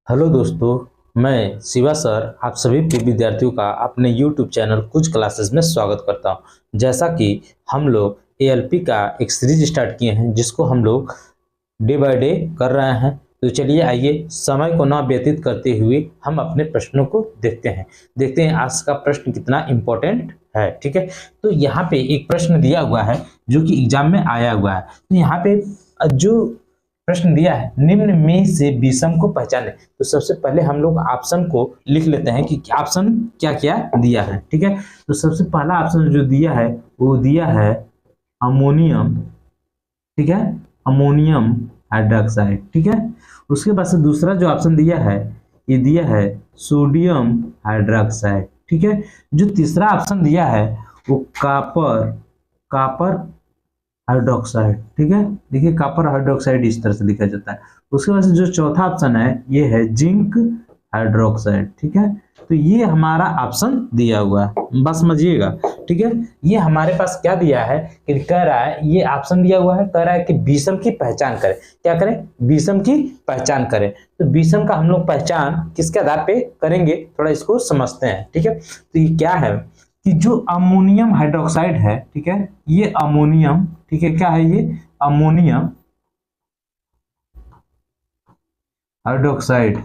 Hello दोस्तों, मैं Shiva sir आप सभी प्रिय विद्यार्थियों का अपने YouTube चैनल कुछ क्लासेस में स्वागत करता हूं। जैसा कि हम लोग ALP का एक सीरीज स्टार्ट किए हैं जिसको हम लोग डे बाय डे कर रहे हैं। तो चलिए आइए समय को ना व्यतीत करते हुए हम अपने प्रश्नों को देखते हैं आज का प्रश्न कितना इम्पोर्टेंट है। ठीक है, तो यहाँ पे एक प्रश्न दिया हुआ है जो कि एग्जाम में आया हुआ है। तो यहाँ पे जो प्रश्न दिया है, निम्न में से विषम को पहचाने। तो सबसे पहले हम लोग ऑप्शन को लिख लेते हैं कि ऑप्शन क्या क्या दिया है। ठीक है, तो सबसे पहला ऑप्शन जो दिया है वो दिया है अमोनियम। ठीक है, अमोनियम हाइड्रोक्साइड। ठीक है, उसके बाद से दूसरा जो ऑप्शन दिया है ये दिया है सोडियम हाइड्रोक्साइड। ठीक है, जो तीसरा ऑप्शन दिया है वो कापर हाइड्रोक्साइड। ठीक है, देखिए कापर हाइड्रोक्साइड इस तरह से लिखा जाता है। उसके बाद से जो चौथा ऑप्शन है ये है जिंक हाइड्रोक्साइड। ठीक है, तो ये हमारा ऑप्शन दिया हुआ है, बस समझिएगा। ठीक है, ये हमारे पास क्या दिया है कि कह रहा है, ये ऑप्शन दिया हुआ है, कह रहा है कि विषम की पहचान करें। क्या करें? विषम की पहचान करें। तो विषम का हम लोग पहचान किसके आधार पे करेंगे, थोड़ा इसको समझते हैं। ठीक है, तो ये क्या है कि जो अमोनियम हाइड्रोक्साइड है, ठीक है, ये अमोनियम, ठीक है, क्या है ये अमोनियम हाइड्रोक्साइड,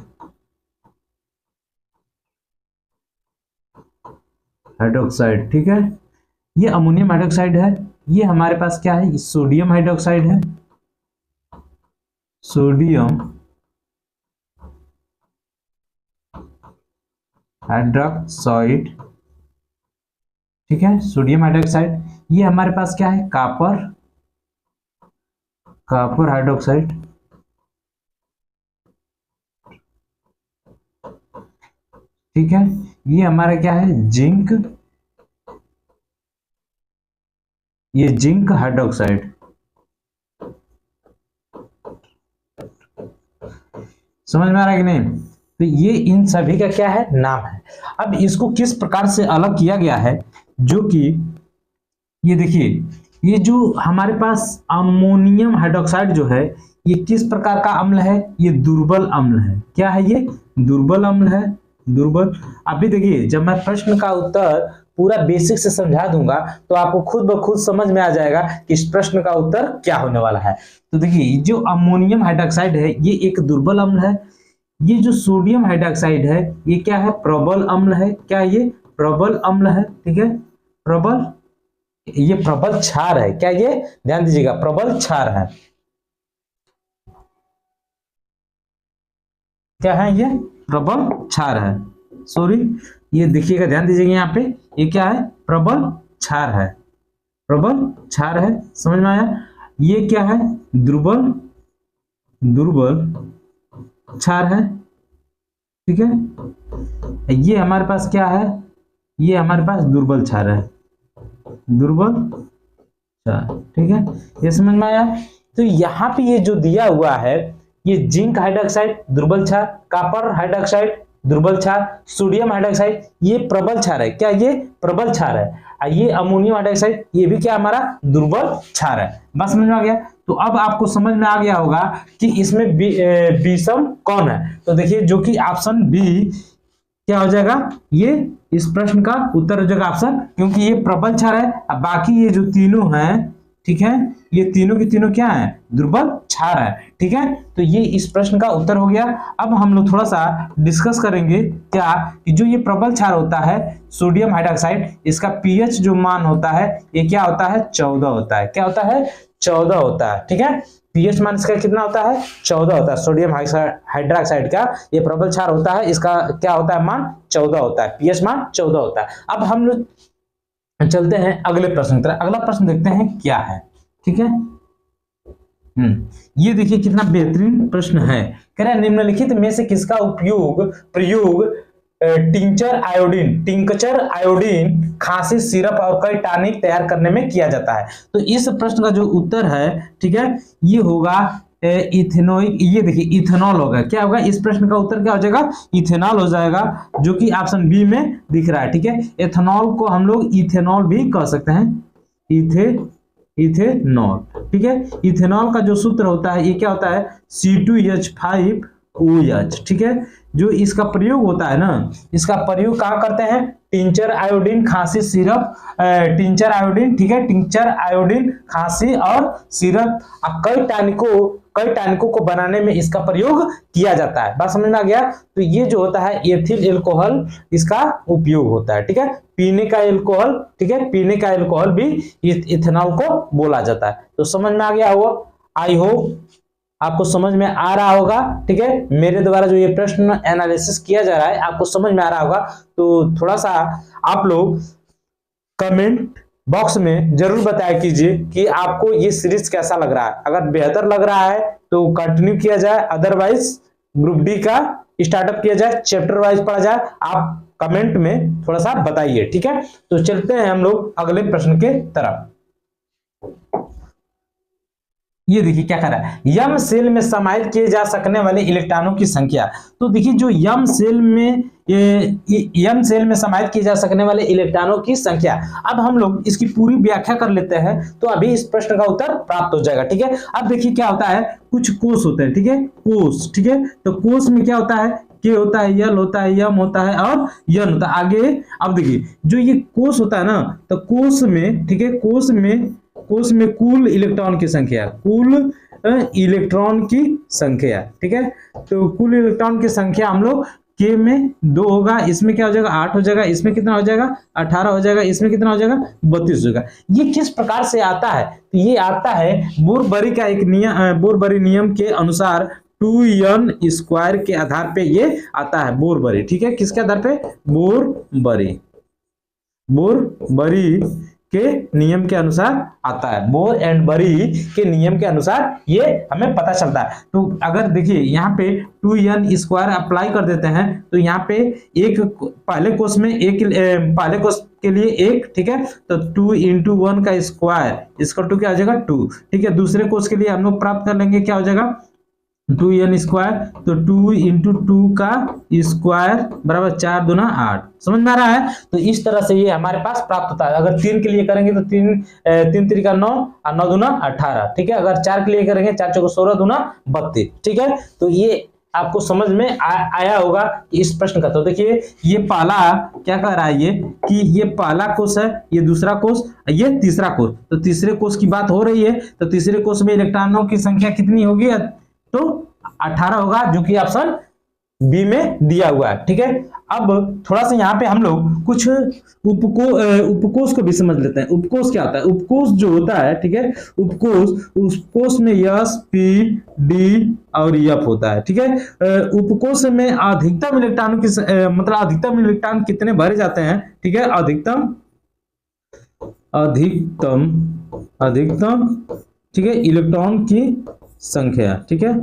ठीक है, ये अमोनियम हाइड्रोक्साइड है। ये हमारे पास क्या है, सोडियम हाइड्रोक्साइड है, सोडियम हाइड्रोक्साइड। ठीक है, सोडियम हाइड्रोक्साइड। ये हमारे पास क्या है, कापर हाइड्रोक्साइड। ठीक है, ये हमारा क्या है जिंक, ये जिंक हाइड्रोक्साइड। समझ में आ रहा है कि नहीं? तो ये इन सभी का क्या है, नाम है। अब इसको किस प्रकार से अलग किया गया है, जो कि ये देखिए, ये जो हमारे पास अमोनियम हाइड्रोक्साइड जो है ये किस प्रकार का अम्ल है, ये दुर्बल अम्ल है। क्या है ये, दुर्बल अम्ल है, दुर्बल। अभी देखिए, जब मैं प्रश्न का उत्तर पूरा बेसिक से समझा दूंगा तो आपको खुद ब खुद समझ में आ जाएगा कि इस प्रश्न का उत्तर क्या होने वाला है। तो देखिए, जो अमोनियम हाइड्रोक्साइड है ये एक दुर्बल अम्ल है। ये जो सोडियम हाइड्रोक्साइड है ये क्या है, प्रबल अम्ल है। क्या ये प्रबल अम्ल है। ठीक है, प्रबल, ये प्रबल क्षार है। क्या ये, ध्यान दीजिएगा, प्रबल क्षार है। क्या है ये, प्रबल क्षार है। सॉरी, ये देखिएगा, ध्यान दीजिएगा, यहाँ पे ये क्या है, प्रबल क्षार है, प्रबल क्षार है। समझ में आया? ये क्या है, दुर्बल क्षार है। ठीक है, ये हमारे पास क्या है, ये हमारे पास दुर्बल क्षार है, दुर्बल क्षार। ठीक है, ये समझ में आया? तो यहाँ पे ये जो दिया हुआ है, ये जिंक हाइड्रोक्साइड दुर्बल क्षार, कॉपर हाइड्रोक्साइड दुर्बल क्षार, सोडियम हाइड्रोक्साइड ये प्रबल क्षार है। क्या ये प्रबल क्षार है। ये अमोनियम हाइड्रोक्साइड ये भी क्या हमारा दुर्बल क्षार है। बस समझ में आ गया? तो अब आपको समझ में आ गया होगा कि इसमें विषम कौन है। तो देखिए, जो कि ऑप्शन बी क्या हो जाएगा, ये इस प्रश्न का उत्तर हो जाएगा ऑप्शन, क्योंकि ये प्रबल क्षार है। अब बाकी ये जो तीनों हैं, ठीक है, ये तीनों की तीनों क्या है, दुर्बल क्षार है। ठीक है, तो ये इस प्रश्न का उत्तर हो गया। अब हम लोग थोड़ा सा डिस्कस करेंगे क्या कि जो ये प्रबल क्षार होता है सोडियम हाइड्रोक्साइड, इसका पीएच जो मान होता है ये क्या होता है, 14 होता है। क्या होता है, 14 होता है। ठीक है, पीएच मान इसका कितना होता है, 14 होता है। सोडियम हाइड्रोक्साइड का ये प्रबल क्षार होता है, इसका क्या होता है, मान 14 होता है, पीएच मान 14 होता है। अब हम लोग चलते हैं अगले प्रश्न की तरफ। अगला प्रश्न देखते हैं क्या है। ठीक है, ये देखिए कितना बेहतरीन प्रश्न है। कह रहा है निम्नलिखित में से किसका प्रयोग टिंकचर आयोडीन खांसी सिरप और कई टॉनिक तैयार करने में किया जाता है। तो इस प्रश्न का जो उत्तर है, ठीक है, ये होगा इथेनोइक, ये देखिए इथेनॉल होगा। क्या होगा, इस प्रश्न का उत्तर क्या हो जाएगा, इथेनॉल हो जाएगा, जो कि ऑप्शन बी में दिख रहा है। ठीक है, एथेनॉल को हम लोग इथेनॉल भी कह सकते हैं, इथेनॉल, ठीक है। इथेनॉल का जो सूत्र होता है ये क्या होता है, C2H5OH, ठीक है। जो इसका प्रयोग होता है ना, इसका प्रयोग कहाँ करते हैं, टिंचर आयोडीन खांसी सिरप, टिंचर आयोडीन, ठीक है, टिंचर आयोडीन खांसी और सिरप, कई टॉनिकों को बनाने में इसका प्रयोग किया जाता है। बात समझ में आ गया। तो ये जो होता है एथिल अल्कोहल, इसका उपयोग होता है, ठीक है। पीने का अल्कोहल, ठीक है, पीने का अल्कोहल भी इथेनॉल को बोला जाता है। तो समझ में आ गया होगा, आई होप आपको समझ में आ रहा होगा, ठीक है। मेरे द्वारा जो ये प्रश्न एनालिसिस किया जा रहा है आपको समझ में आ रहा होगा। तो थोड़ा सा आप लोग कमेंट बॉक्स में जरूर बताया कीजिए कि आपको ये सीरीज कैसा लग रहा है। अगर बेहतर लग रहा है तो कंटिन्यू किया जाए, अदरवाइज ग्रुप डी का स्टार्टअप किया जाए, चैप्टर वाइज पढ़ा जाए। आप कमेंट में थोड़ा सा बताइए, ठीक है। तो चलते हैं हम लोग अगले प्रश्न के तरफ। ये देखिए क्या कर रहा है, यम सेल में समाहित किए जा सकने वाले इलेक्ट्रॉनों की संख्या। तो देखिए जो यम सेल में समाहित किए जा सकने वाले इलेक्ट्रॉनों की संख्या, अब हम लोग इसकी पूरी व्याख्या कर लेते हैं तो अभी इस प्रश्न का उत्तर प्राप्त हो जाएगा, ठीक है। अब देखिए क्या होता है, कुछ कोष होते हैं, ठीक है, कोष, ठीक है। तो कोष में क्या होता है, के होता है, यल होता है, यम होता है और यन होता है। आगे अब देखिए जो ये कोष होता है ना, तो कोष में, ठीक है, कोष में कुल इलेक्ट्रॉन की संख्या, कुल इलेक्ट्रॉन की संख्या, ठीक है। तो कुल इलेक्ट्रॉन की संख्या हम लोग के में 2 होगा, इसमें क्या हो जाएगा 8 हो जाएगा, इसमें कितना हो जाएगा 18 हो जाएगा, इसमें कितना हो जाएगा 32 हो जाएगा। ये किस प्रकार से आता है, तो ये आता है बोरबरी का एक नियम, बोरबरी नियम के अनुसार 2n स्क्वायर के आधार पे ये आता है, बोरबरी, ठीक है। किसके आधार पे, बोरबरी के नियम के अनुसार आता है, बोर एंड बरी के नियम के अनुसार ये हमें पता चलता है। तो अगर देखिए यहाँ पे 2n स्क्वायर अप्लाई कर देते हैं तो यहाँ पे एक पहले कोष में पहले कोष के लिए 1, ठीक है, तो 2 × 1 का स्क्वायर इसका 2 क्या हो जाएगा 2, ठीक है। दूसरे कोष के लिए हम लोग प्राप्त कर लेंगे, क्या हो जाएगा 2n स्क्वायर, तो 2 × 2 का स्क्वायर बराबर 4 दूना 8। समझ में आ रहा है। तो इस तरह से ये हमारे पास प्राप्त होता है। अगर 3 के लिए करेंगे तो 3 3 9 और 9 दूना 18, ठीक है। अगर 4 के लिए करेंगे 4 4 16 दूना 32, ठीक है। तो ये आपको समझ में आया होगा इस प्रश्न का। तो देखिए ये पहला क्या कह रहा है, ये कि ये पहला कोष है, ये दूसरा कोष, ये तीसरा कोष। तो तीसरे कोष की बात हो रही है, तो तीसरे कोष में इलेक्ट्रॉनों की संख्या कितनी होगी, तो 18 होगा, जो कि ऑप्शन बी में दिया हुआ है, ठीक है। अब थोड़ा सा यहाँ पे हम लोग कुछ उपकोष को भी समझ लेते हैं। उपकोष क्या होता है, उपकोष जो होता है, ठीक है, उपकोष में S, P, D और F होता है, ठीक है। उपकोष में अधिकतम इलेक्ट्रॉन की मतलब अधिकतम इलेक्ट्रॉन कितने भरे जाते हैं, ठीक है, अधिकतम, ठीक है, इलेक्ट्रॉन की संख्या, ठीक है,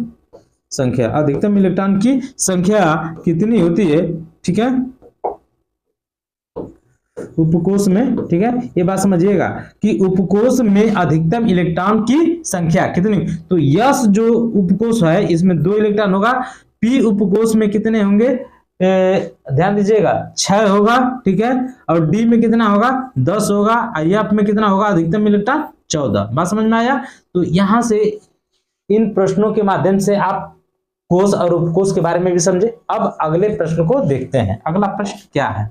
संख्या, अधिकतम इलेक्ट्रॉन की संख्या कितनी होती है, ठीक है, उपकोष में, ठीक है। ये बात समझिएगा कि उपकोष में अधिकतम इलेक्ट्रॉन की संख्या कितनी, तो यस जो उपकोष है इसमें 2 इलेक्ट्रॉन होगा, पी उपकोष में कितने होंगे, ध्यान दीजिएगा 6 होगा, ठीक है, और डी में कितना होगा 10 होगा, एफ में कितना होगा अधिकतम इलेक्ट्रॉन 14। बात समझ में आया। तो यहां से इन प्रश्नों के माध्यम से आप कोष और उपकोष के बारे में भी समझे। अब अगले प्रश्न को देखते हैं। अगला प्रश्न क्या है,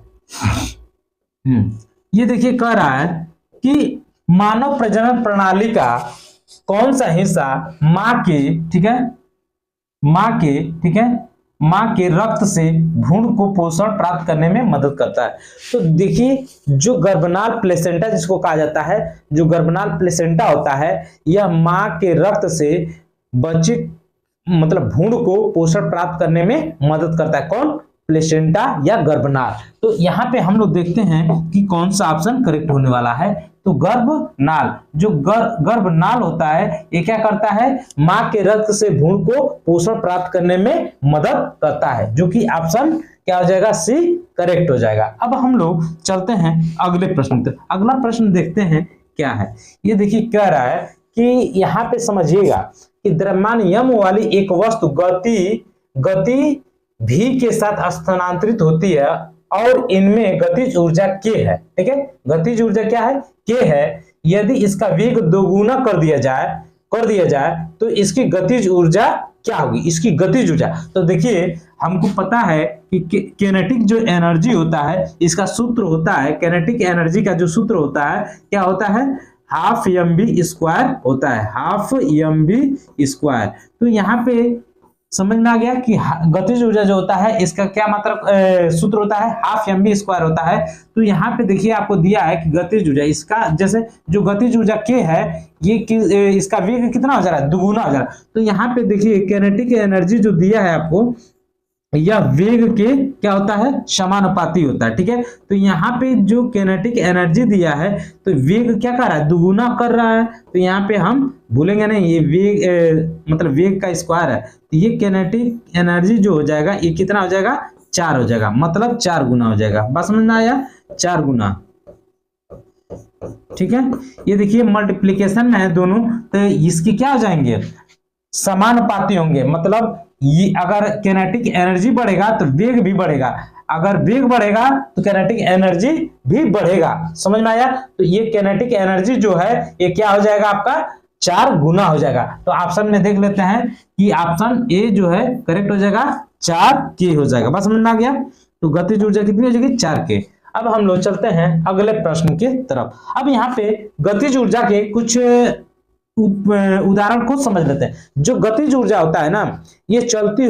ये देखिए कह रहा है कि मानव प्रजनन प्रणाली का कौन सा हिस्सा मां के, ठीक है, मां के रक्त से भ्रूण को पोषण प्राप्त करने में मदद करता है। तो देखिए जो गर्भनाल प्लेसेंटा जिसको कहा जाता है, जो गर्भनाल प्लेसेंटा होता है, यह मां के रक्त से बच्चे मतलब भ्रूण को पोषण प्राप्त करने में मदद करता है। कौन, प्लेसेंटा या गर्भनाल। तो यहाँ पे हम लोग देखते हैं कि कौन सा ऑप्शन करेक्ट होने वाला है। तो गर्भनाल, जो गर्भनाल होता है ये क्या करता है, मां के रक्त से भ्रूण को पोषण प्राप्त करने में मदद करता है, जो कि ऑप्शन क्या हो जाएगा, सी करेक्ट हो जाएगा। अब हम लोग चलते हैं अगले प्रश्न तक। अगला प्रश्न देखते हैं क्या है। ये देखिए कह रहा है कि यहाँ पे समझिएगा कि द्रव्यमान यम वाली एक वस्तु गति v के साथ स्थानांतरित होती है और इनमें गतिज ऊर्जा k है, ठीक है। गतिज ऊर्जा क्या है, k है। यदि इसका वेग दोगुना कर दिया जाए तो इसकी गतिज ऊर्जा क्या होगी, इसकी गतिज ऊर्जा। तो देखिए हमको पता है कि किनेटिक जो एनर्जी होता है इसका सूत्र होता है, किनेटिक एनर्जी का जो सूत्र होता है क्या होता है, हाफ mv² होता है, हाफ mv²। तो यहाँ पे समझ में आ गया कि गतिज ऊर्जा जो होता है इसका क्या मतलब सूत्र होता है, हाफ mv² होता है। तो यहाँ पे देखिए आपको दिया है कि गतिज ऊर्जा, इसका जैसे जो गतिज ऊर्जा k है ये इसका वेग कितना हो जा रहा है, दुगुना हो जा रहा है। तो यहाँ पे देखिए किनेटिक एनर्जी जो दिया है आपको यह वेग के क्या होता है, समानुपाती होता है, ठीक है। तो यहाँ पे जो किनेटिक एनर्जी दिया है तो वेग क्या कर रहा है, दुगुना कर रहा है। तो यहाँ पे हम भूलेंगे नहीं, ये वेग मतलब वेग का स्क्वायर है, तो ये किनेटिक एनर्जी जो हो जाएगा ये कितना हो जाएगा, 4 हो जाएगा, मतलब 4 गुना हो जाएगा। बात समझ में आया, 4 गुना, ठीक है। ये देखिए मल्टीप्लीकेशन में है दोनों, तो इसके क्या हो जाएंगे, समानुपाती होंगे। मतलब ये अगर किनेटिक एनर्जी बढ़ेगा तो वेग भी बढ़ेगा, अगर वेग बढ़ेगा तो किनेटिक एनर्जी भी बढ़ेगा। समझ में आया। तो ये किनेटिक एनर्जी जो है ये क्या हो जाएगा आपका, 4 गुना हो जाएगा। तो ऑप्शन में देख लेते हैं कि ऑप्शन ए जो है करेक्ट हो जाएगा, 4k हो जाएगा। बस समझ में आ गया। तो गतिज ऊर्जा कितनी हो जाएगी, 4k। अब हम लोग चलते हैं अगले प्रश्न के तरफ। अब यहाँ पे गतिज ऊर्जा के कुछ उदाहरण को समझ लेते हैं। जो गतिज ऊर्जा होता है ना, ये चलती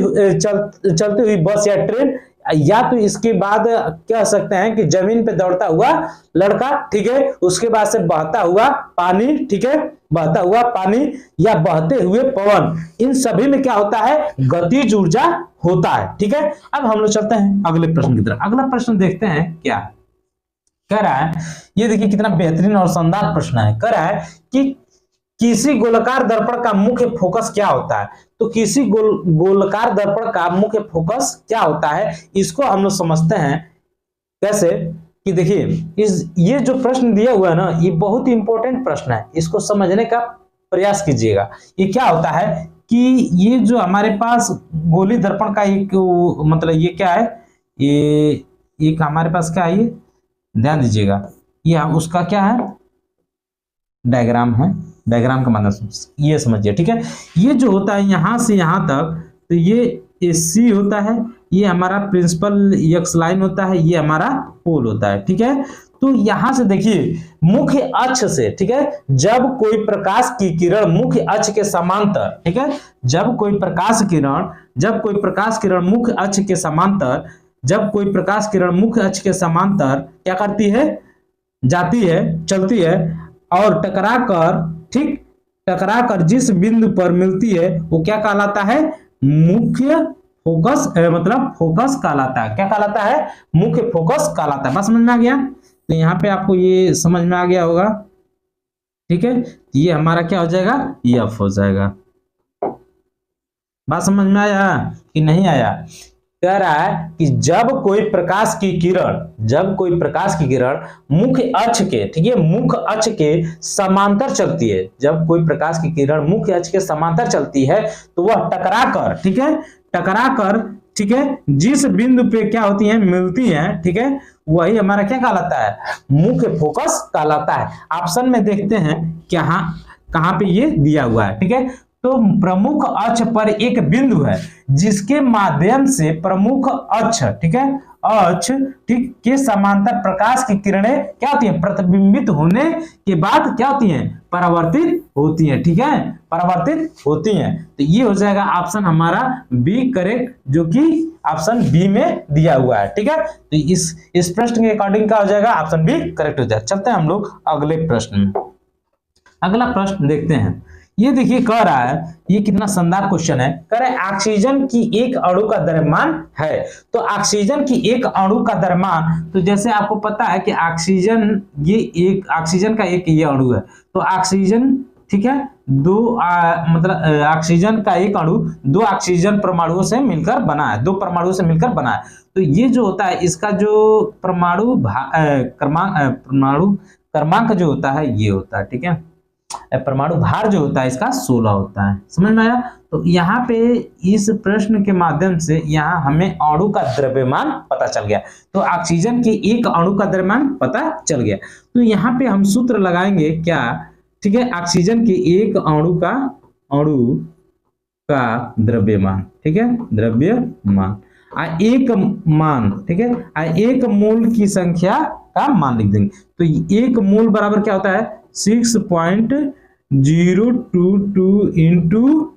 हुई बस या ट्रेन, या तो इसके बाद कह सकते हैं कि जमीन पे दौड़ता हुआ लड़का, ठीक है, उसके बाद से बहता हुआ पानी, ठीक है, बहता हुआ पानी या बहते हुए पवन, इन सभी में क्या होता है, गतिज ऊर्जा होता है, ठीक है। अब हम लोग चलते हैं अगले प्रश्न की तरफ। अगला प्रश्न देखते हैं क्या कह रहा है। ये देखिए कितना बेहतरीन और शानदार प्रश्न है। कह रहा है कि किसी गोलाकार दर्पण का मुख्य फोकस क्या होता है। तो किसी गोलाकार दर्पण का मुख्य फोकस क्या होता है, इसको हम लोग समझते हैं कैसे कि देखिए ये जो प्रश्न दिया हुआ है ना, ये बहुत ही इंपॉर्टेंट प्रश्न है, इसको समझने का प्रयास कीजिएगा। ये क्या होता है कि ये जो हमारे पास गोली दर्पण का एक मतलब ये क्या है, ये एक हमारे पास क्या है, ये ध्यान दीजिएगा, ये उसका क्या है, डायग्राम है, डायग्राम का मतलब ये समझिए, ठीक है। ये जो होता है यहां से यहां तक, तो ये AC होता है, ये हमारा प्रिंसिपल एक्स लाइन होता है, ये हमारा पोल होता है, ठीक है। तो यहां से देखिए मुख्य अक्ष से, ठीक है, जब कोई प्रकाश की किरण मुख्य अक्ष के समांतर, ठीक है, जब कोई प्रकाश किरण मुख्य अक्ष के समांतर, जब कोई प्रकाश किरण मुख्य अक्ष के समांतर क्या करती है, जाती है, चलती है और टकराकर जिस बिंदु पर मिलती है वो क्या कहलाता है, मुख्य फोकस, मतलब फोकस कहलाता है। क्या कहलाता है, मुख्य फोकस कहलाता है। बस समझ में आ गया। तो यहाँ पे आपको ये समझ में आ गया होगा, ठीक है। ये हमारा क्या हो जाएगा, F हो जाएगा। बात समझ में आया कि नहीं आया। कह रहा है कि जब कोई प्रकाश की किरण मुख्य अक्ष के, ठीक है, मुख्य अक्ष के समांतर चलती है, जब कोई प्रकाश की किरण मुख्य अक्ष के समांतर चलती है तो वह टकराकर, ठीक है, जिस बिंदु पे क्या होती है, मिलती है, ठीक है, वही हमारा क्या कहलाता है, मुख्य फोकस कहलाता है। ऑप्शन में देखते हैं कहां पे ये दिया हुआ है, ठीक है। तो प्रमुख अक्ष पर एक बिंदु है जिसके माध्यम से प्रमुख अक्ष, ठीक है, अक्ष, ठीक, के समांतर प्रकाश की किरणें क्या होती हैं, प्रतिबिंबित होने के बाद क्या होती हैं, परावर्तित होती हैं, ठीक है, परावर्तित होती हैं। तो ये हो जाएगा ऑप्शन हमारा बी करेक्ट, जो कि ऑप्शन बी में दिया हुआ है, ठीक है। तो इस प्रश्न के अकॉर्डिंग क्या हो जाएगा, ऑप्शन बी करेक्ट हो जाएगा। चलते हैं हम लोग अगले प्रश्न में। अगला प्रश्न देखते हैं। ये देखिए कह रहा है, ये कितना शानदार क्वेश्चन है। कह रहा है ऑक्सीजन की एक अणु का द्रव्यमान है। तो ऑक्सीजन की एक अणु का द्रव्यमान, तो जैसे आपको पता है कि ऑक्सीजन, ये एक ऑक्सीजन का एक ये अणु है। तो ऑक्सीजन, ठीक है, मतलब ऑक्सीजन का एक अणु 2 ऑक्सीजन परमाणुओं से मिलकर बना है, 2 परमाणुओं से मिलकर बना है। तो ये जो होता है इसका जो परमाणु क्रमांक जो होता है ये होता है, ठीक है। परमाणु भार जो होता है इसका 16 होता है। समझ में आया? तो यहाँ पे इस प्रश्न के माध्यम से यहाँ हमें अणु का द्रव्यमान पता चल गया। तो ऑक्सीजन के एक अणु का द्रव्यमान पता चल गया। तो यहाँ पे हम सूत्र लगाएंगे क्या, ठीक है, ऑक्सीजन के एक अणु का द्रव्यमान, ठीक है, द्रव्यमान एक मान, ठीक है, एक मोल की संख्या का मान लिख देंगे। तो एक मोल बराबर क्या होता है 6.022 इंटू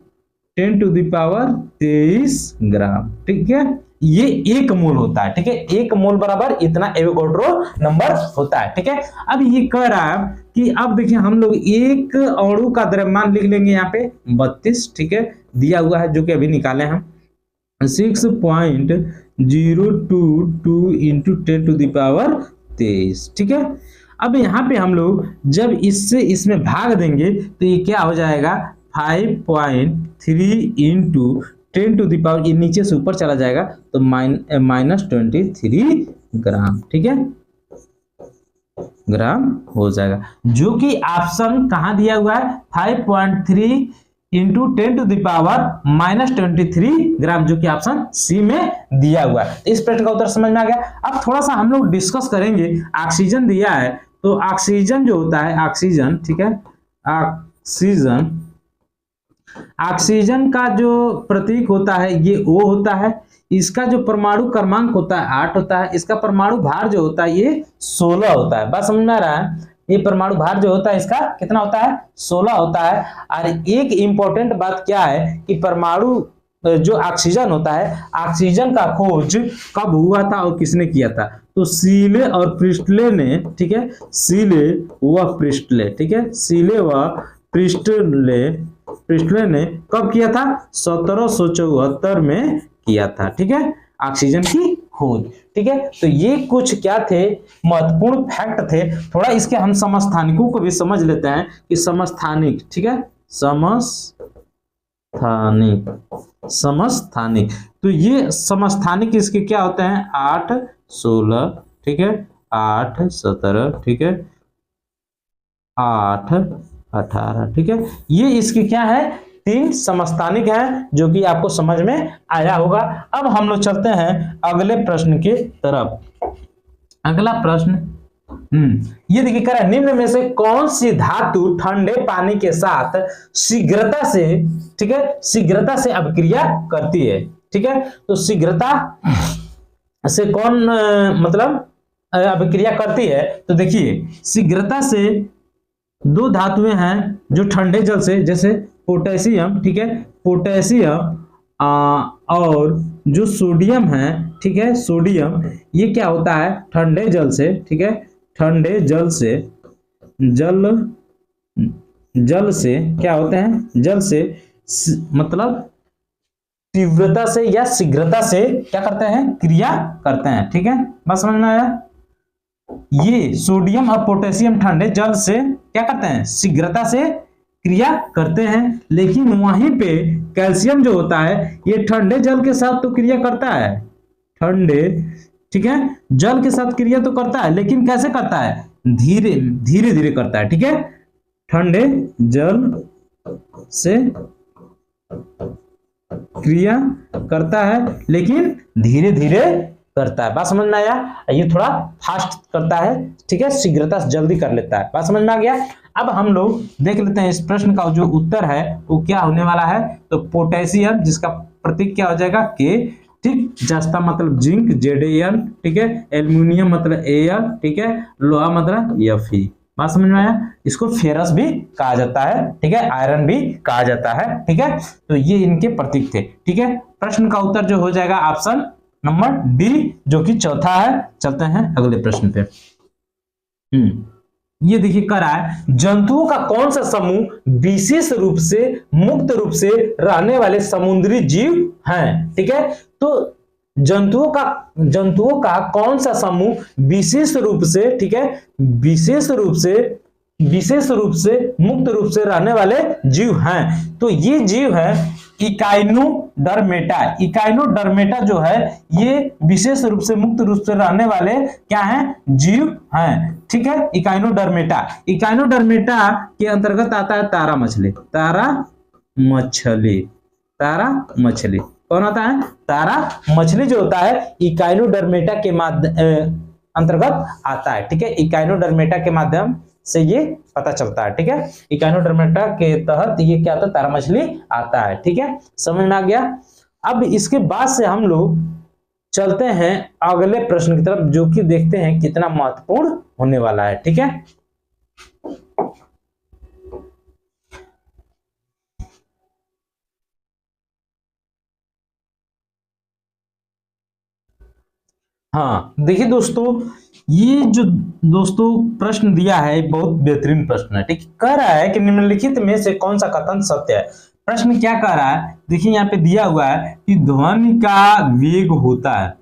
10⁻23 ग्राम, ठीक है, ये एक मोल होता है। ठीक है, एक मोल बराबर इतना एवोगाड्रो नंबर होता है। ठीक है, अब ये कह रहा है कि अब देखिए हम लोग एक अणु का द्रव्यमान लिख लेंगे यहाँ पे 32, ठीक है, दिया हुआ है जो कि अभी निकाले हम 6.022 इंटू 10⁻23, ठीक है। अब यहाँ पे हम लोग जब इससे इसमें भाग देंगे तो ये क्या हो जाएगा 5.3 इंटू 10⁻, ये नीचे से ऊपर चला जाएगा तो -23 ग्राम, ठीक है, ग्राम हो जाएगा, जो कि ऑप्शन कहाँ दिया हुआ है 5.3 इंटू 10⁻⁻23 ग्राम, जो कि ऑप्शन सी में दिया हुआ है। इस प्रश्न का उत्तर समझ में आ गया। अब थोड़ा सा हम लोग डिस्कस करेंगे, ऑक्सीजन दिया है तो ऑक्सीजन जो होता है ऑक्सीजन, ठीक है, ऑक्सीजन का जो प्रतीक होता है ये O होता है, इसका जो परमाणु क्रमांक होता है 8 होता है, इसका परमाणु भार जो होता है ये 16 होता है। बात समझ में आ रहा है? ये परमाणु भार जो होता है इसका कितना होता है 16 होता है। और एक इंपॉर्टेंट बात क्या है कि परमाणु जो ऑक्सीजन होता है, ऑक्सीजन का खोज कब हुआ था और किसने किया था? तो सीले और प्रिस्टले ने, ठीक है, सीले व प्रिस्टले, ठीक है, सीले व प्रिस्टले ने कब किया था 1774 में किया था, ठीक है, ऑक्सीजन की खोज। ठीक है, तो ये कुछ क्या थे महत्वपूर्ण फैक्ट थे। थोड़ा इसके हम समस्थानिकों को भी समझ लेते हैं कि समस्थानिक, ठीक है, समस्थानिक, तो ये समस्थानिक इसके क्या होते हैं 8 16, ठीक है, 8 17, ठीक है, 8 18, ठीक है, ये इसके क्या है 3 समस्थानिक हैं जो कि आपको समझ में आया होगा। अब हम लोग चलते हैं अगले प्रश्न के तरफ। अगला प्रश्न ये देखिए कह रहा है निम्न में से कौन सी धातु ठंडे पानी के साथ शीघ्रता से, ठीक है, शीघ्रता से अभिक्रिया करती है। ठीक है, तो शीघ्रता से कौन मतलब अभिक्रिया करती है? तो देखिए शीघ्रता से 2 धातुएं हैं जो ठंडे जल से, जैसे पोटेशियम, ठीक है, पोटेशियम और जो सोडियम है, ठीक है, सोडियम, ये क्या होता है ठंडे जल से, ठीक है, ठंडे जल से जल से क्या होते हैं, जल से मतलब तीव्रता से या शीघ्रता से क्या करते हैं क्रिया करते हैं। ठीक है, बात समझ में आया? ये सोडियम और पोटेशियम ठंडे जल से क्या करते हैं शीघ्रता से क्रिया करते हैं, लेकिन वहीं पे कैल्शियम जो होता है ये ठंडे जल के साथ तो क्रिया करता है, ठंडे, ठीक है, जल के साथ क्रिया तो करता है, लेकिन कैसे करता है धीरे धीरे करता है। ठीक है, ठंडे जल से क्रिया करता है लेकिन धीरे धीरे करता है। बात समझ में आया? ये थोड़ा फास्ट करता है, ठीक है, शीघ्रता से जल्दी कर लेता है। बात समझ में आ गया? अब हम लोग देख लेते हैं इस प्रश्न का जो उत्तर है वो क्या होने वाला है। तो पोटेशियम जिसका प्रतीक क्या हो जाएगा के, ठीक, जस्ता मतलब जिंक Zn, ठीक है, एल्युमिनियम मतलब Al, ठीक है, लोहा मतलब Fe। बात समझ में आया? इसको फेरस भी कहा जाता है, ठीक है, आयरन भी कहा जाता है। ठीक है, तो ये इनके प्रतीक थे। ठीक है, प्रश्न का उत्तर जो हो जाएगा ऑप्शन नंबर डी, जो कि चौथा है। चलते हैं अगले प्रश्न पे। ये देखिए कह रहा है जंतुओं का कौन सा समूह विशेष रूप से मुक्त रूप से रहने वाले समुद्री जीव हैं? ठीक है, तो जंतुओं का कौन सा समूह विशेष रूप से, ठीक है, विशेष रूप से विशेष रूप से मुक्त रूप से रहने वाले जीव हैं। तो ये जीव है इकाइनोडर्मेटा। इकाइनोडर्मेटा जो है ये विशेष रूप से मुक्त रूप से रहने वाले क्या हैं, जीव हैं। ठीक है, इकाइनोडर्मेटा। इकाइनोडर्मेटा के अंतर्गत आता है तारा मछली। तारा मछली, तारा मछली कौन आता है, तारा मछली जो होता है इकाइनोडर्मेटा के अंतर्गत आता है। ठीक है, इकाइनोडर्मेटा के माध्यम से ये पता चलता है। ठीक है, इकाइनोडर्मेटा के तहत ये क्या आता है, तारा मछली आता है। ठीक है, समझ में आ गया। अब इसके बाद से हम लोग चलते हैं अगले प्रश्न की तरफ, जो कि देखते हैं कितना महत्वपूर्ण होने वाला है। ठीक है, हाँ देखिए दोस्तों, ये जो दोस्तों प्रश्न दिया है बहुत बेहतरीन प्रश्न है। ठीक, कह रहा है कि निम्नलिखित में से कौन सा कथन सत्य है। प्रश्न क्या कह रहा है, देखिए यहाँ पे दिया हुआ है कि ध्वनि का वेग होता है,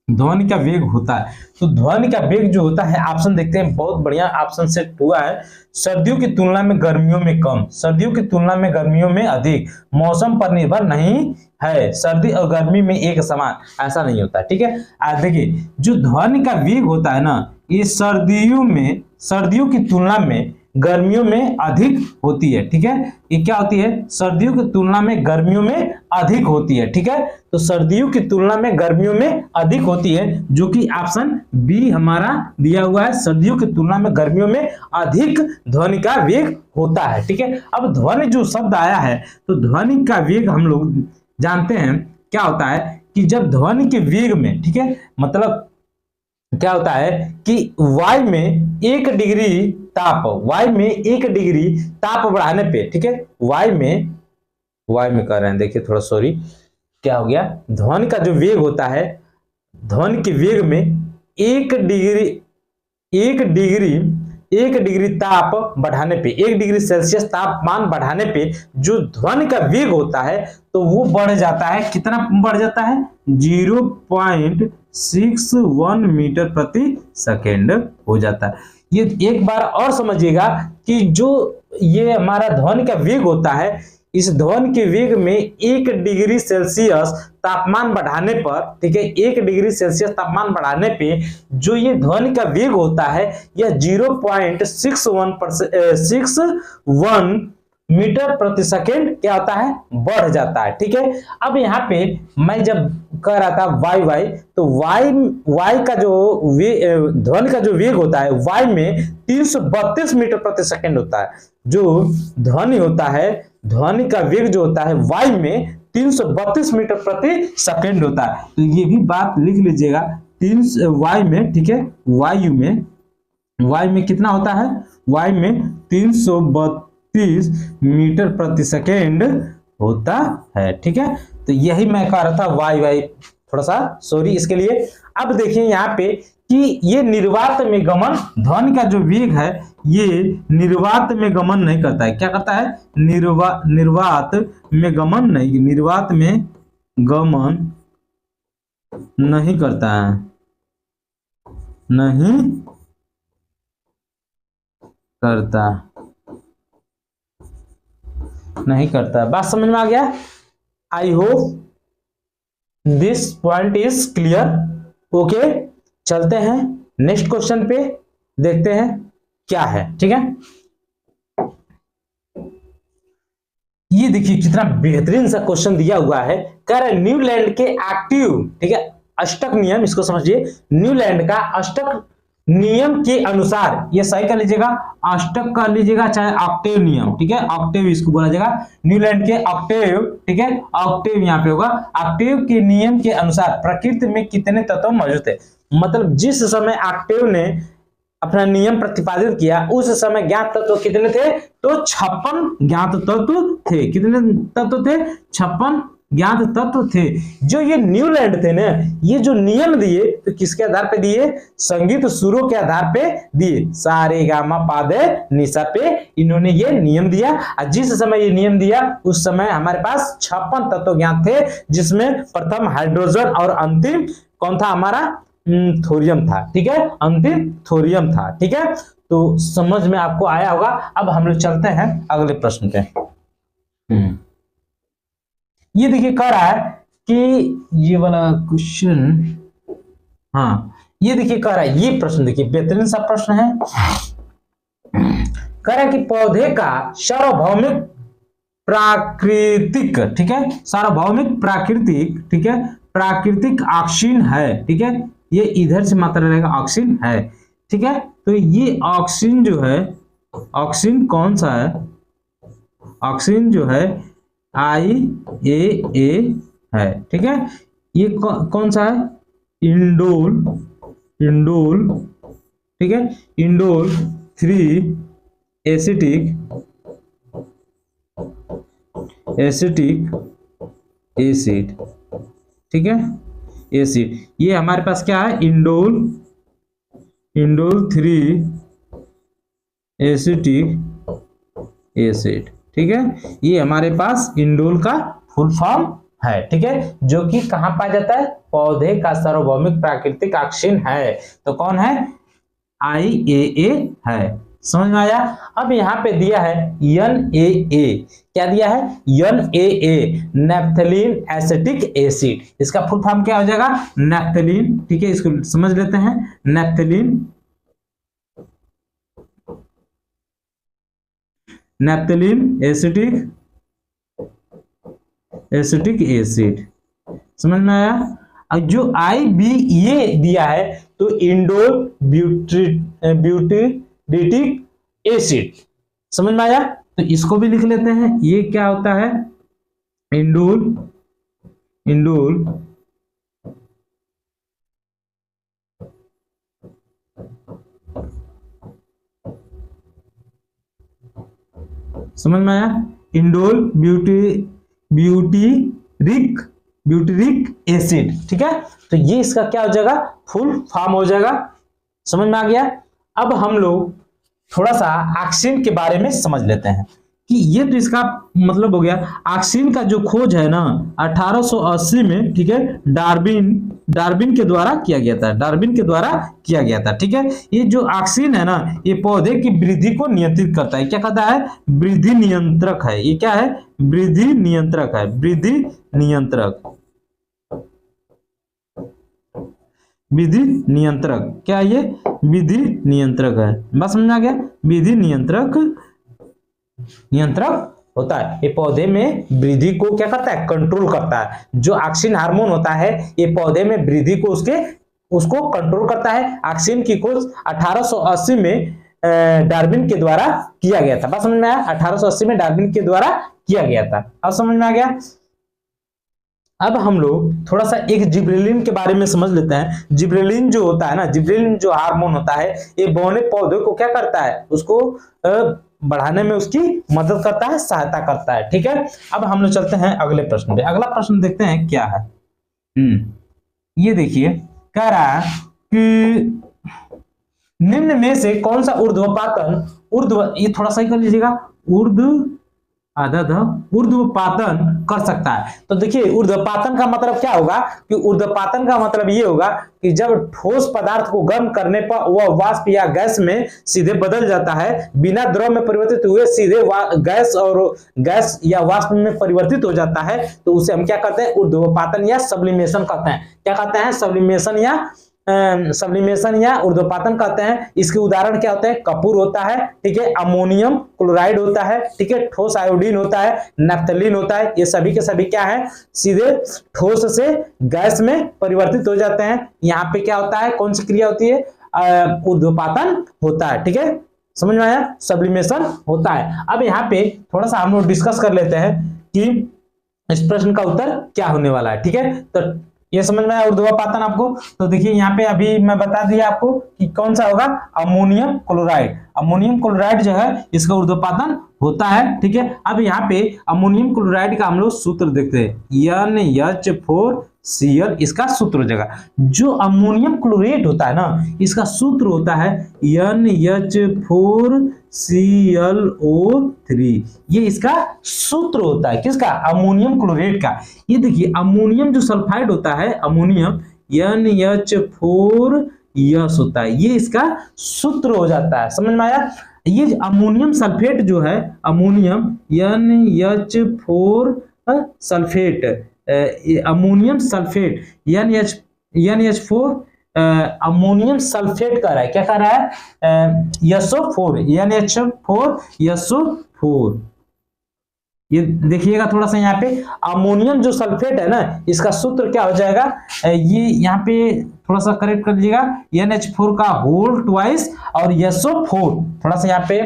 ध्वनि का वेग होता है। तो ध्वनि का वेग जो होता है, ऑप्शन देखते हैं, बहुत बढ़िया ऑप्शन सेट हुआ है। सर्दियों की तुलना में गर्मियों में कम, सर्दियों की तुलना में गर्मियों में अधिक, मौसम पर निर्भर नहीं है, सर्दी और गर्मी में एक समान, ऐसा नहीं होता। ठीक है, आज देखिए जो ध्वनि का वेग होता है ना, ये सर्दियों की तुलना में गर्मियों में अधिक होती है। ठीक है, ये क्या होती है, सर्दियों की तुलना में गर्मियों में अधिक होती है। ठीक है, तो सर्दियों की तुलना में गर्मियों में अधिक होती है, जो कि ऑप्शन बी हमारा दिया हुआ है। सर्दियों की तुलना में गर्मियों में अधिक ध्वनि का वेग होता है। ठीक है, अब ध्वनि जो शब्द आया है, तो ध्वनि का वेग हम लोग जानते हैं क्या होता है कि जब ध्वनि के वेग में, ठीक है, मतलब क्या होता है कि वायु में 1 डिग्री ताप, वायु में 1 डिग्री ताप बढ़ाने पे, ठीक है, वायु में कर रहे हैं, देखिए थोड़ा सॉरी क्या हो गया, ध्वनि का जो वेग होता है, ध्वनि के वेग में 1 डिग्री ताप बढ़ाने पे, 1 डिग्री सेल्सियस तापमान बढ़ाने पे जो ध्वनि का वेग होता है, तो वो बढ़ जाता है, कितना बढ़ जाता है, 0.61 मीटर प्रति सेकेंड हो जाता है। ये एक बार और समझिएगा कि जो ये हमारा ध्वनि का वेग होता है, इस ध्वनि के वेग में 1 डिग्री सेल्सियस तापमान बढ़ाने पर, ठीक है, 1 डिग्री सेल्सियस तापमान बढ़ाने पे जो ये ध्वनि का वेग होता है, यह 0.61 मीटर प्रति सेकेंड क्या होता है, बढ़ जाता है। ठीक है, अब यहाँ पे मैं जब कह रहा था वाई, तो वाई का जो ध्वनि का जो वेग होता है, वाई में 332 मीटर प्रति सेकेंड होता है। जो ध्वनि होता है, ध्वनि का वेग जो होता है वायु में 332 मीटर प्रति सेकेंड होता है। तो ये भी बात लिख लीजिएगा, वायु में, ठीक है, वायु में कितना होता है, वायु में 332 मीटर प्रति सेकेंड होता है। ठीक है, तो यही मैं कह रहा था वायु, थोड़ा सा सॉरी इसके लिए। अब देखिए यहाँ पे कि ये निर्वात में गमन, ध्वनि का जो वेग है ये निर्वात में गमन नहीं करता है। क्या करता है, निर्वात में गमन नहीं करता है, नहीं करता। बात समझ में आ गया? I hope this point is clear. Okay, चलते हैं नेक्स्ट क्वेश्चन पे, देखते हैं क्या है। ठीक है, ये देखिए कितना बेहतरीन सा क्वेश्चन दिया हुआ है। कह रहा है न्यूलैंड के एक्टिव, ठीक है, अष्टक नियम, इसको समझिए, न्यूलैंड का अष्टक नियम के अनुसार, ये सही कर लीजिएगा, अष्टक कर लीजिएगा चाहे ऑक्टेव नियम, ठीक है, ऑक्टेव इसको बोला जाएगा, न्यूलैंड के ऑक्टेव, ठीक है, ऑक्टेव यहाँ पे होगा। ऑक्टेव के नियम के अनुसार प्रकृति में कितने तत्व मौजूद है, मतलब जिस समय ऑक्टेव ने अपना नियम प्रतिपादित किया उस समय ज्ञात तत्व कितने थे, तो 56 ज्ञात तत्व थे। कितने तत्व थे, 56 ज्ञात तत्व थे। जो ये न्यूलैंड थे ना, ये जो नियम दिए तो किसके आधार पे दिए, संगीत सुरों के आधार पे दिए, सारे गामा पादे निशा पे इन्होंने ये नियम दिया। और जिस समय ये नियम दिया उस समय हमारे पास 56 तत्व ज्ञात थे, जिसमें प्रथम हाइड्रोजन और अंतिम कौन था हमारा, थोरियम था। ठीक है, अंतिम थोरियम था। ठीक है, तो समझ में आपको आया होगा। अब हम लोग चलते हैं अगले प्रश्न पे। ये देखिए कह रहा है कि ये वाला क्वेश्चन, हाँ ये देखिए कह रहा है, ये प्रश्न देखिए बेहतरीन सा प्रश्न है। कह रहा है कि पौधे का सार्वभौमिक प्राकृतिक, ठीक है, सार्वभौमिक प्राकृतिक, ठीक है, प्राकृतिक ऑक्सीजन है, ठीक है, ये इधर से मात्रा रहेगा ऑक्सीजन है, ठीक है। तो ये ऑक्सीजन जो है, ऑक्सीजन कौन सा है, ऑक्सीजन जो है IAA है, ठीक है। ये कौन सा है, इंडोल, इंडोल, ठीक है, इंडोल 3 एसिटिक एसिड, ठीक है, एसिड। ये हमारे पास क्या है, इंडोल 3 एसिटिक एसिड, ठीक है। ये हमारे पास इंडोल का फुल फॉर्म है, ठीक है, जो कि कहां पाया जाता है, पौधे का सार्वभौमिक प्राकृतिक ऑक्सीजन है। तो कौन है, IAA है। समझ में आया। अब यहाँ पे दिया है NAA, क्या दिया है, NAA नैप्थलीन एसिटिक एसिड। इसका फुल फॉर्म क्या हो जाएगा, नैप्थलीन, ठीक है, इसको समझ लेते हैं, नैप्थलीन एसिटिक एसिड। समझ में आया। अब जो IBA दिया है तो इंडोल ब्यूटिरिक एसिड। समझ में आया। तो इसको भी लिख लेते हैं, ये क्या होता है, इंडोल समझ में आया, इंडोल ब्यूटिरिक एसिड, ठीक है। तो ये इसका क्या हो जाएगा, फुल फॉर्म हो जाएगा। समझ में आ गया। अब हम लोग थोड़ा सा ऑक्सीजन के बारे में समझ लेते हैं कि ये तो इसका मतलब हो गया। ऑक्सीजन का जो खोज है ना 1880 में, ठीक है, डार्विन के द्वारा किया गया था, ठीक है। ये जो ऑक्सीजन है ना, ये पौधे की वृद्धि को नियंत्रित करता है। क्या कहता है, वृद्धि नियंत्रक है। ये क्या है, वृद्धि नियंत्रक है, वृद्धि नियंत्रक क्या है, ये विधि नियंत्रक है। बस समझ में आ गया, विधि नियंत्रक होता है। ये पौधे में वृद्धि को क्या करता है, कंट्रोल करता है। जो ऑक्सीजन हार्मोन होता है ये पौधे में वृद्धि को उसको कंट्रोल करता है। ऑक्सीजन की खोज 1880 में डार्विन के द्वारा किया गया था। बस समझ में आया, 1880 में डार्विन के द्वारा किया गया था। अब समझ में आ गया। अब हम लोग थोड़ा सा एक जिबरेलिन के बारे में समझ लेते हैं। जिबरेलिन जो होता है ना, जिबरेलिन जो हार्मोन होता है, ये बौने पौधे को क्या करता है, उसको बढ़ाने में उसकी मदद करता है, सहायता करता है, ठीक है। अब हम लोग चलते हैं अगले प्रश्न पे। अगला प्रश्न देखते हैं क्या है। ये देखिए कह रहा है कि निम्न में से कौन सा ऊर्ध्वपातन, ये थोड़ा सा ही कर लीजिएगा, ऊर्ध्वपातन कर सकता है। तो देखिए ऊर्ध्वपातन का मतलब क्या होगा, कि ऊर्ध्वपातन का मतलब ये होगा कि जब ठोस पदार्थ को गर्म करने पर वह वाष्प या गैस में सीधे बदल जाता है, बिना द्रव में परिवर्तित हुए सीधे गैस या वाष्प में परिवर्तित हो जाता है, तो उसे हम क्या कहते हैं, ऊर्ध्वपातन या सब्लिमेशन कहते हैं। क्या कहते हैं, सब्लिमेशन या ऊर्ध्वपातन कहते हैं। इसके उदाहरण क्या होते हैं, कपूर होता है, ठीक है, अमोनियम क्लोराइड होता है, ठीक है, ठोस आयोडीन होता है, नैप्थलीन होता है। ये सभी के सभी क्या है, सीधे ठोस से गैस में परिवर्तित हो जाते हैं। यहाँ पे क्या होता है, कौन सी क्रिया होती है, ऊर्ध्वपातन होता है, ठीक है। समझ में आया, सब्लिमेशन होता है। अब यहाँ पे थोड़ा सा हम लोग डिस्कस कर लेते हैं कि इस प्रश्न का उत्तर क्या होने वाला है, ठीक है। तो ये समझ में आया ऊर्ध्वपातन आपको। तो देखिए यहाँ पे अभी मैं बता दिया आपको कि कौन सा होगा, अमोनियम क्लोराइड। अमोनियम क्लोराइड जो है इसका ऊर्ध्वपातन होता है, ठीक है। अब यहाँ पे अमोनियम क्लोराइड का हम लोग सूत्र देखते हैं, NH4Cl इसका सूत्र हो जाएगा। जो अमोनियम क्लोरेट होता है ना, इसका सूत्र होता है NH4ClO3। ये इसका सूत्र होता है, किसका, अमोनियम क्लोरेट का। ये देखिए अमोनियम जो सल्फाइड होता है, अमोनियम NH4 यस होता है। ये इसका सूत्र हो जाता है, समझ में आया। ये अमोनियम सल्फेट जो है, ammonium NH4 sulphate, ammonium sulphate NH4 ammonium sulphate कर रहा है, क्या कर रहा है, SO4 NH4 SO4। ये देखिएगा थोड़ा सा यहाँ पे अमोनियम जो सल्फेट है ना, इसका सूत्र क्या हो जाएगा, ये यहाँ पे थोड़ा सा करेक्ट कर लीजिएगा, NH4 का होल ट्वाइस और SO4 थोड़ा सा यहाँ पे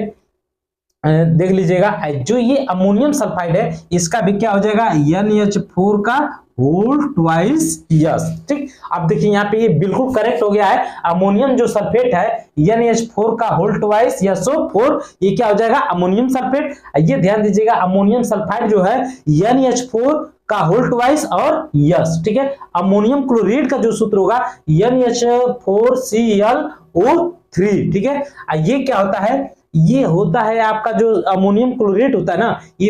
देख लीजिएगा। जो ये अमोनियम सल्फाइड है इसका भी क्या हो जाएगा, NH4 का होल ट्वाइस यस, ठीक। अब देखिए यहाँ पे ये बिल्कुल करेक्ट हो गया है। अमोनियम जो सल्फेट है NH4 का होल ट्वाइस SO4, ये क्या हो जाएगा, अमोनियम सल्फेट। ये ध्यान दीजिएगा, अमोनियम सल्फाइड जो है NH4 का होल ट्वाइस और यस, ठीक है। अमोनियम क्लोराइड का जो सूत्र होगा NH4ClO3, ठीक है। ये क्या होता है, ये होता है आपका जो अमोनियम क्लोराइड होता है ना, ये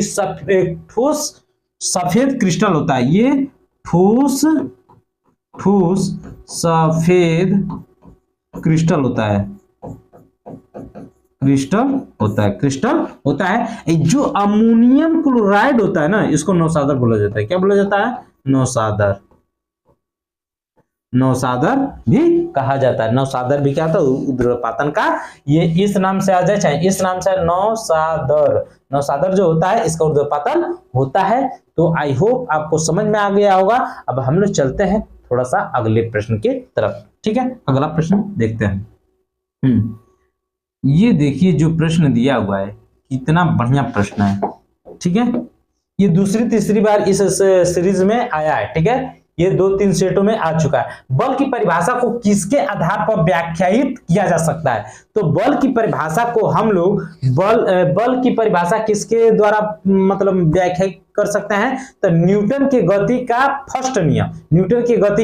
ठोस सफेद क्रिस्टल होता है। ये ठोस सफेद क्रिस्टल होता है, क्रिस्टल होता है। जो अमोनियम क्लोराइड होता है ना, इसको नौसादर बोला जाता है। क्या बोला जाता है, नौसादर भी कहा जाता है। नौसादर भी क्या होता है, उर्ध्वपातन का ये इस नाम से आ जाए चाहे इस नाम से, नौसादर जो होता है इसका उर्ध्वपातन होता है। तो आई होप आपको समझ में आ गया होगा। अब हम लोग चलते हैं थोड़ा सा अगले प्रश्न की तरफ, ठीक है। अगला प्रश्न देखते हैं। ये देखिए जो प्रश्न दिया हुआ है, कितना बढ़िया प्रश्न है, ठीक है। ये दूसरी तीसरी बार इस सीरीज में आया है, ठीक है। ये 2-3 सेटों में आ चुका है। बल की परिभाषा को किसके आधार पर व्याख्यायित किया जा सकता है, तो बल की परिभाषा को हम लोग बल की परिभाषा किसके द्वारा मतलब व्याख्या कर सकते हैं, तो न्यूटन के गति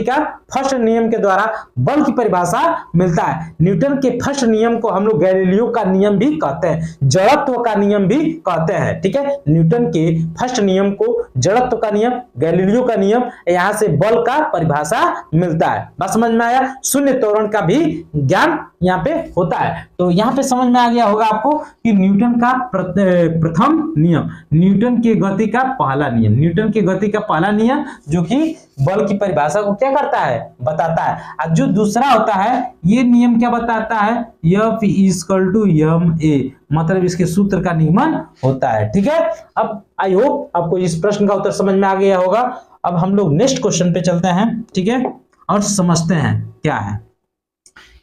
का फर्स्ट नियम के द्वारा बल की परिभाषा मिलता है। न्यूटन के फर्स्ट नियम को हम लोग गैलीलियो का नियम भी कहते हैं, जड़त्व का नियम भी कहते हैं, ठीक है। न्यूटन के फर्स्ट नियम को जड़त्व का नियम, गैलीलियो का नियम, यहाँ से बल का परिभाषा मिलता है। बात समझ में आया। शून्य त्वरण का भी ज्ञान यहाँ पे होता है। तो यहाँ पे समझ में आ गया होगा आपको कि न्यूटन का प्रथम नियम, न्यूटन की गति का पहला नियम, जो कि बल की परिभाषा को क्या करता है, बताता है। और जो दूसरा होता है, ये नियम क्या बताता है, F = ma, मतलब इसके सूत्र का नियमन होता है, ठीक है। अब आई होप आपको इस प्रश्न का उत्तर समझ में आ गया होगा। अब हम लोग नेक्स्ट क्वेश्चन पे चलते हैं, ठीक है, और समझते हैं क्या है।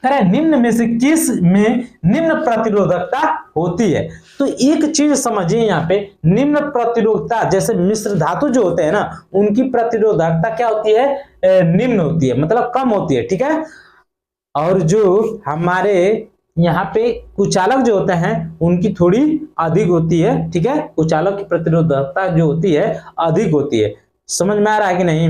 निम्न में से किस में निम्न प्रतिरोधकता होती है, तो एक चीज समझिए यहाँ पे, निम्न प्रतिरोधकता, जैसे मिश्र धातु जो होते हैं ना, उनकी प्रतिरोधकता क्या होती है, निम्न होती है, मतलब कम होती है, ठीक है। और जो हमारे यहाँ पे कुचालक जो होते हैं उनकी थोड़ी अधिक होती है, ठीक है। कुचालक की प्रतिरोधकता जो होती है अधिक होती है। समझ में आ रहा है कि नहीं।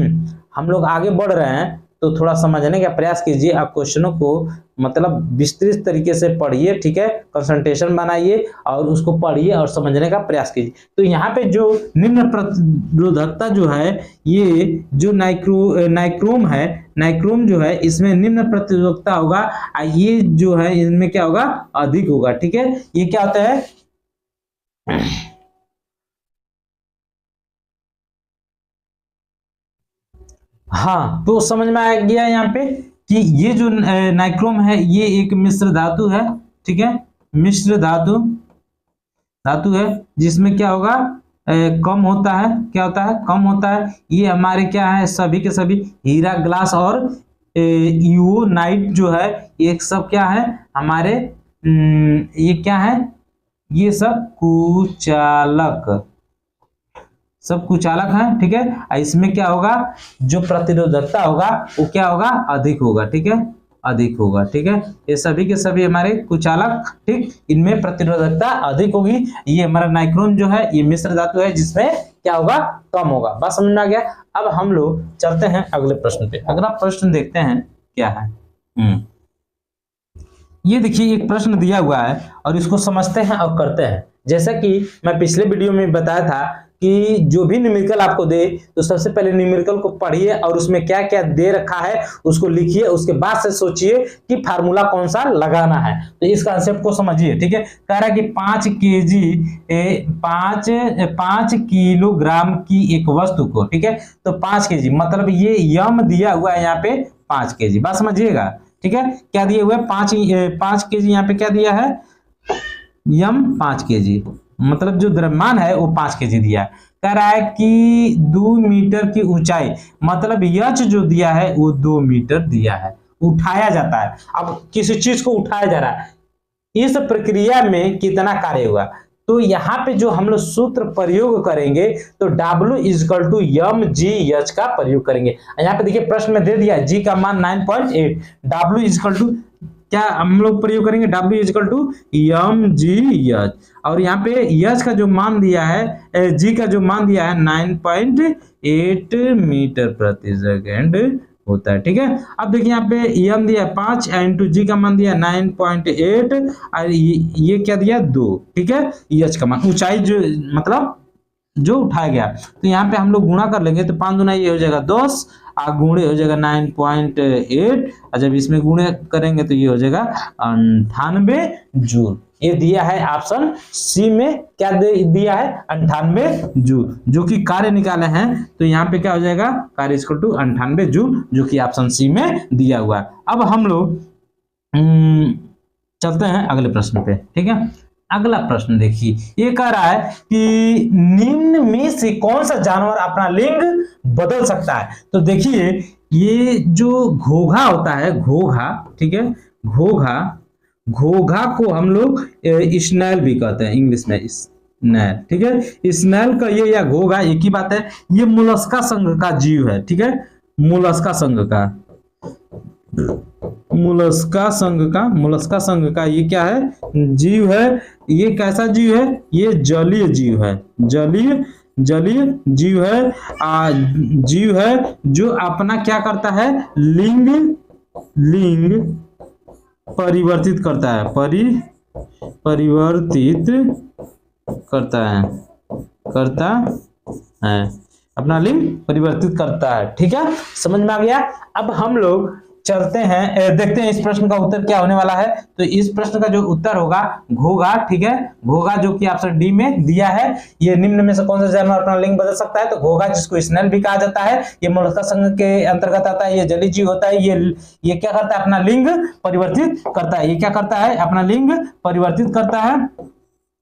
हम लोग आगे बढ़ रहे हैं तो थोड़ा समझने का प्रयास कीजिए। आप क्वेश्चनों को मतलब विस्तृत तरीके से पढ़िए, ठीक है, कंसंट्रेशन बनाइए और उसको पढ़िए और समझने का प्रयास कीजिए। तो यहाँ पे जो निम्न प्रतिरोधकता जो है, ये जो नाइक्रोम जो है, इसमें निम्न प्रतिरोधकता होगा, ये जो है इनमें क्या होगा, अधिक होगा, ठीक है। ये क्या होता है, हाँ, तो समझ में आ गया यहाँ पे कि ये जो नाइक्रोम है ये एक मिश्र धातु है, ठीक है, मिश्र धातु है, जिसमें क्या होगा, कम होता है, क्या होता है, कम होता है। ये हमारे क्या है, सभी के सभी हीरा, ग्लास और यूनाइट जो है, ये सब क्या है हमारे, ये क्या है, ये सब कुचालक है, ठीक है। इसमें क्या होगा, जो प्रतिरोधकता होगा वो क्या होगा, अधिक होगा, ठीक है, अधिक होगा, ठीक है। ये सभी के सभी हमारे कुचालक, ठीक, इनमें प्रतिरोधकता अधिक होगी। ये हमारा नाइक्रोम जो है ये मिश्र धातु है, जिसमें क्या होगा, कम होगा। बात समझ में आ गया। अब हम लोग चलते हैं अगले प्रश्न पे। अगला प्रश्न देखते हैं क्या है। ये देखिए एक प्रश्न दिया हुआ है और इसको समझते हैं और करते हैं। जैसा कि मैं पिछले वीडियो में बताया था कि जो भी न्यूमेरिकल आपको दे तो सबसे पहले न्यूमेरिकल को पढ़िए और उसमें क्या क्या दे रखा है उसको लिखिए, उसके बाद से सोचिए कि फार्मूला कौन सा लगाना है। तो इस कंसेप्ट को समझिए, ठीक है। कह रहा है कि 5 किलोग्राम की एक वस्तु को, ठीक है, तो 5 केजी मतलब ये यम दिया हुआ है यहाँ पे 5 केजी, बात समझिएगा, ठीक है। क्या दिए हुए 5 केजी, यहाँ पे क्या दिया है यम 5 केजी, मतलब जो द्रव्यमान है वो 5 केजी दिया है। कह रहा है कि 2 मीटर की ऊंचाई, मतलब यच जो दिया है वो 2 मीटर दिया है, उठाया जाता है। अब किसी चीज को उठाया जा रहा है, इस प्रक्रिया में कितना कार्य हुआ, तो यहाँ पे जो हम लोग सूत्र प्रयोग करेंगे तो W equal to M G H का प्रयोग करेंगे। यहाँ पे देखिए प्रश्न में दे दिया जी का मान 9.8, W इक्वल टू क्या हम लोग प्रयोग करेंगे, W equal to M G H, और यहाँ पे एच का जो मान दिया है, जी का जो मान दिया है 9.8 मीटर प्रति सेकेंड होता है, ठीक है। अब देखिए यहाँ पे एम दिया 5 इंटू जी का मान दिया 9.8 और ये क्या दिया 2, ठीक है। एच का मान ऊंचाई जो मतलब जो उठाया गया, तो यहाँ पे हम लोग गुणा कर लेंगे तो 5 गुना ये हो जाएगा 10 और गुणे हो जाएगा 9.8 और जब इसमें गुणे करेंगे तो ये हो जाएगा 98 जूल। ये दिया है ऑप्शन सी में, क्या दिया है 98 जूल, जो कि कार्य निकाले हैं। तो यहाँ पे क्या हो जाएगा कार्य इक्वल टू 98 जूल, जो कि ऑप्शन सी में दिया हुआ है। अब हम लोग चलते हैं अगले प्रश्न पे, ठीक है। अगला प्रश्न देखिए, ये कह रहा है कि निम्न में से कौन सा जानवर अपना लिंग बदल सकता है। तो देखिए ये जो घोघा होता है, घोघा, ठीक है, घोघा को हम लोग स्नेल भी कहते हैं इंग्लिश में, स्नेल, ठीक है। स्नेल का ये या घोघा एक ही बात है। ये मोलस्का संघ का जीव है, ठीक है, मोलस्का संघ का ये क्या है जीव है। ये कैसा जीव है, ये जलीय जीव है, जलीय जीव है, जीव है जो अपना क्या करता है लिंग परिवर्तित करता है, परिवर्तित करता है, अपना लिंग परिवर्तित करता है, ठीक है, समझ में आ गया। अब हम लोग चलते हैं, देखते हैं इस प्रश्न का उत्तर क्या होने वाला है। तो इस प्रश्न का जो उत्तर होगा घोघा, ठीक है, घोघा जो कि ऑप्शन डी में दिया है। ये निम्न में से कौन सा जानवर अपना लिंग बदल सकता है, तो घोघा जिसको स्नेल भी कहा जाता है, ये मोलस्का संघ के अंतर्गत आता है, ये जलीय जीव होता है। ये क्या करता है अपना लिंग परिवर्तित करता है, ये क्या करता है अपना लिंग परिवर्तित करता है,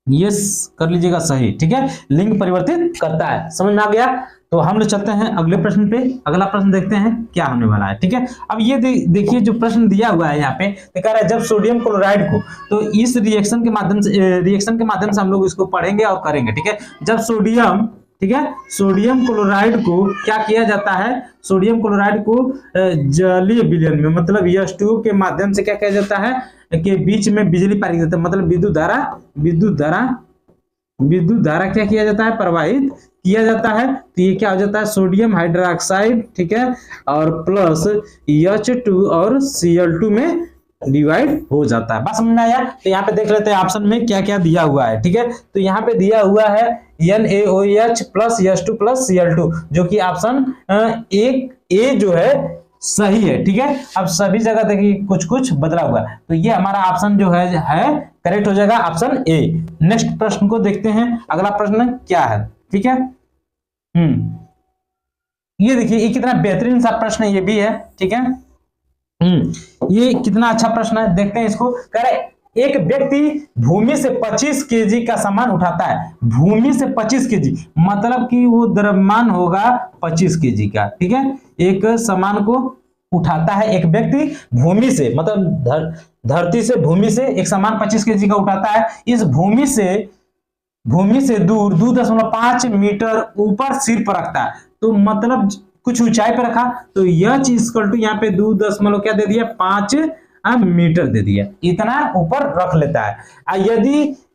यस कर लीजिएगा सही, ठीक है, लिंग परिवर्तित करता है, समझ में आ गया। तो हम लोग चलते हैं अगले प्रश्न पे। अगला प्रश्न देखते हैं क्या होने वाला है, ठीक है। अब ये देखिए जो प्रश्न दिया हुआ है यहाँ पे, तो कह रहा है जब सोडियम क्लोराइड को, तो इस रिएक्शन के माध्यम से हम लोग इसको पढ़ेंगे और करेंगे, ठीक है। जब सोडियम, ठीक है, सोडियम क्लोराइड को क्या किया जाता है, सोडियम क्लोराइड को जलीय विलयन में मतलब H2O के माध्यम से क्या किया जाता है के बीच में बिजली पारित जाता है, मतलब विद्युत धारा क्या किया जाता है प्रवाहित किया जाता है। तो ये क्या हो जाता है सोडियम हाइड्रोक्साइड, ठीक है, और प्लस H2 और Cl2 में डिवाइड हो जाता है। बात समझ में आया। तो यहाँ पे देख लेते हैं ऑप्शन में क्या क्या दिया हुआ है, ठीक है। तो यहाँ पे दिया हुआ है NaOH plus H2 plus Cl2, जो कि ऑप्शन ए जो है सही है, ठीक है। अब सभी जगह देखिए कुछ बदला हुआ है, तो ये हमारा ऑप्शन जो है करेक्ट हो जाएगा ऑप्शन ए। नेक्स्ट प्रश्न को देखते हैं, अगला प्रश्न क्या है, ठीक है। ये देखिए ये कितना बेहतरीन सा प्रश्न है, ये भी है, ठीक है। ये कितना अच्छा प्रश्न है, देखते हैं इसको। कह रहे एक व्यक्ति भूमि से 25 केजी का सामान उठाता है, भूमि से 25 केजी मतलब कि वो द्रव्यमान होगा 25 केजी का, ठीक है। एक सामान को उठाता है एक व्यक्ति भूमि से, मतलब धरती से भूमि से एक सामान 25 केजी का उठाता है। इस भूमि से दूर 2.5 मीटर ऊपर सिर पर रखता है, तो मतलब कुछ ऊंचाई पर रखा, तो यह चीज यहाँ पे 2 क्या दे दिया 5 मीटर दे दिया, इतना ऊपर रख लेता है।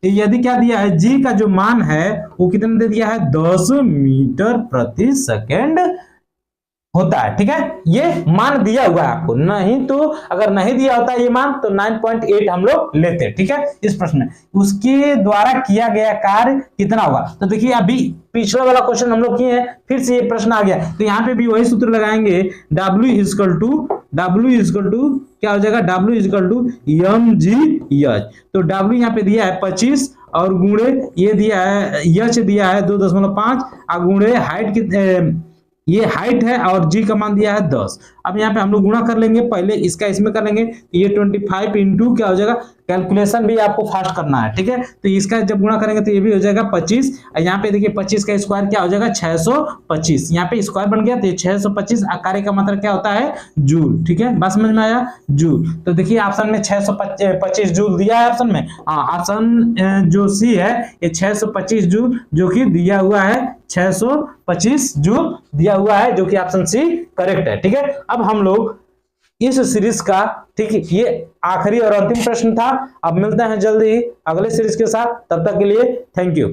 यदि क्या दिया है जी का जो मान है वो कितना दे दिया है 10 मीटर प्रति सेकेंड होता है। ठीक है, ये मान दिया हुआ है आपको, नहीं तो अगर नहीं दिया होता ये मान तो 9.8 हम लोग लेते। ठीक है, इस प्रश्न में उसके द्वारा किया गया कार्य कितना होगा। तो देखिए अभी पिछला वाला क्वेश्चन हम लोग किए हैं, फिर से ये प्रश्न आ गया, तो यहाँ पे भी वही सूत्र लगाएंगे, W इक्वल टू क्या हो जाएगा, W इक्वल टू mgh। तो W यहाँ पे दिया है 25 और गुणे ये दिया है h दिया है 2.5 और गुणे हाइट ये हाइट है और जी का मान दिया है 10। अब यहाँ पे हम लोग गुणा कर लेंगे, पहले इसका इसमें कर लेंगे, ये 25 इंटू क्या हो जाएगा, कैलकुलेशन भी आपको फास्ट करना है। ठीक है, तो इसका जब गुणा करेंगे तो ये भी हो जाएगा 25, और यहाँ पे देखिए 25 का स्क्वायर क्या हो जाएगा 625, यहाँ पे स्क्वायर बन गया तो ये 625 कार्य का मतलब क्या होता है जूल। ठीक है, बात समझ में आया, जूल। तो देखिए ऑप्शन में 625 जूल दिया है ऑप्शन में, ऑप्शन जो सी है ये 625 जूल जो कि दिया हुआ है, 625 जूल दिया हुआ है जो कि ऑप्शन सी करेक्ट है। ठीक है, अब हम लोग इस सीरीज का, ठीक है, ये आखिरी और अंतिम प्रश्न था। अब मिलते हैं जल्दी ही अगले सीरीज के साथ, तब तक के लिए थैंक यू।